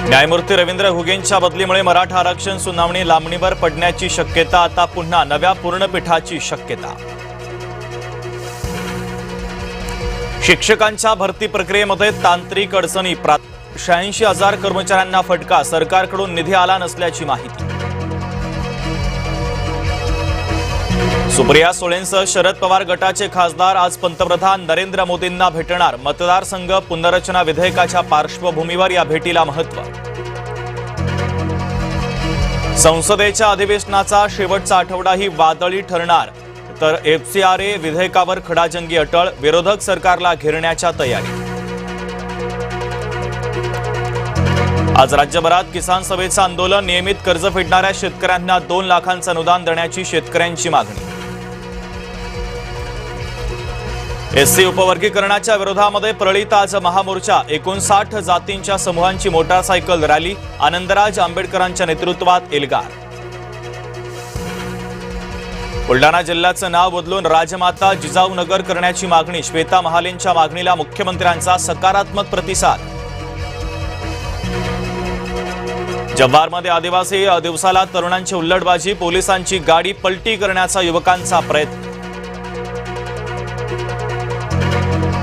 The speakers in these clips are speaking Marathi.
न्यायमूर्ती रवींद्र घुगेंच्या बदलीमुळे मराठा आरक्षण सुनावणी लांबणीवर पडण्याची शक्यता, आता पुन्हा नव्या पूर्णपीठाची शक्यता। शिक्षकांच्या भरती प्रक्रियेमध्ये तांत्रिक अडचणी, 86,000 कर्मचाऱ्यांना फटका, सरकारकडून निधी आला नसल्याची माहिती। सुप्रिया सुळेंसह शरद पवार गटाचे खासदार आज पंतप्रधान नरेंद्र मोदींना भेटणार। मतदारसंघ पुनर्रचना विधेयकाच्या पार्श्वभूमीवर या भेटीला महत्त्व। संसदेच्या अधिवेशनाचा शेवटचा आठवडाही वादळी ठरणार, तर FCRA विधेयकावर खडाजंगी अटळ, विरोधक सरकारला घेरण्याच्या तयारी। आज राज्यभरात किसान सभेचं आंदोलन, नियमित कर्ज फेडणाऱ्या शेतकऱ्यांना 2 लाखांचं अनुदान देण्याची शेतकऱ्यांची मागणी। SC उपवर्गीकरणाच्या विरोधामध्ये परळीत आज महामोर्चा, 59 जातींच्या समूहांची मोटारसायकल रॅली, आनंदराज आंबेडकरांच्या नेतृत्वात एल्गार। बुलढाणा जिल्ह्याचं नाव बदलून राजमाता जिजाऊनगर करण्याची मागणी, श्वेता महालेंच्या मागणीला मुख्यमंत्र्यांचा सकारात्मक प्रतिसाद। जव्हारमध्ये आदिवासी दिवसाला तरुणांची उल्लडबाजी, पोलिसांची गाडी पलटी करण्याचा युवकांचा प्रयत्न।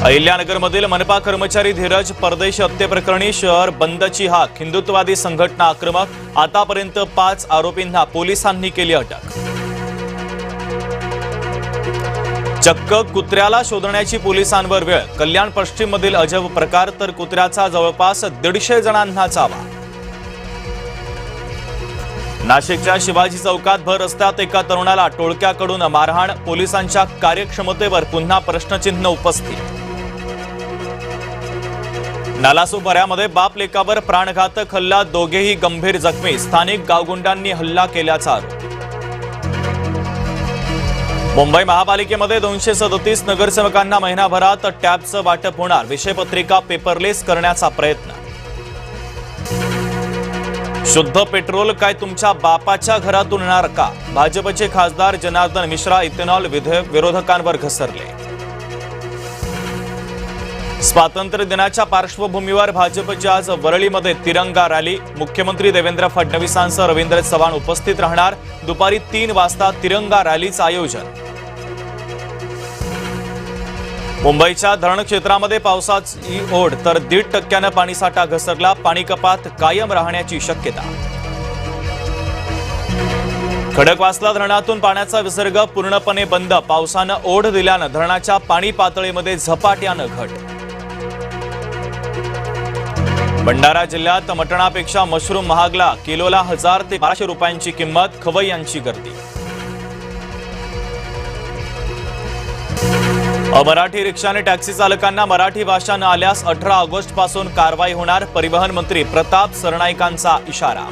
अहिल्यानगरमधील मनपा कर्मचारी धीरज परदेशी हत्येप्रकरणी शहर बंदची हाक, हिंदुत्ववादी संघटना आक्रमक, आतापर्यंत 5 आरोपींना पोलिसांनी केली अटक। चक्क कुत्र्याला शोधण्याची पोलिसांवर वेळ, कल्याण पश्चिममधील अजब प्रकार, तर कुत्र्याचा जवळपास 150 जणांना चावा। नाशिकच्या शिवाजी चौकात भर रस्त्यात एका तरुणाला टोळक्याकडून मारहाण, पोलिसांच्या कार्यक्षमतेवर पुन्हा प्रश्नचिन्ह उपस्थित। नालासोपाऱ्यामध्ये बाप लेकावर प्राणघातक हल्ला, दोघेही गंभीर जखमी, स्थानिक गावगुंडांनी हल्ला केल्याचा आरोप। मुंबई महापालिकेमध्ये 237 नगरसेवकांना महिनाभरात टॅबचं वाटप होणार, विषयपत्रिका पेपरलेस करण्याचा प्रयत्न। शुद्ध पेट्रोल काय तुमच्या बापाच्या घरातून येणार का? भाजपचे खासदार जनार्दन मिश्रा इथेनॉल विधेयक विरोधकांवर घसरले। स्वातंत्र्य दिनाच्या पार्श्वभूमीवर भाजपची आज वरळीमध्ये तिरंगा रॅली, मुख्यमंत्री देवेंद्र फडणवीसांसह रवींद्र चव्हाण उपस्थित राहणार, दुपारी 3 वाजता तिरंगा रॅलीचं आयोजन। मुंबईच्या धरण क्षेत्रामध्ये पावसाची ओढ, तर 1.5% पाणीसाठा घसरला, पाणी कपात कायम राहण्याची शक्यता। खडकवासला धरणातून पाण्याचा विसर्ग पूर्णपणे बंद, पावसानं ओढ दिल्यानं धरणाच्या पाणी पातळीमध्ये झपाट्यानं घट। भंडारा जिल्ह्यात मटणापेक्षा मशरूम महागला, किलोला 1000 ते 1200 रुपयांची किंमत, खवय्यांची गर्दी। अमराठी रिक्षा आणि टॅक्सी चालकांना मराठी भाषा न आल्यास 18 ऑगस्ट पासून कारवाई होणार, परिवहन मंत्री प्रताप सरनाईकांचा इशारा।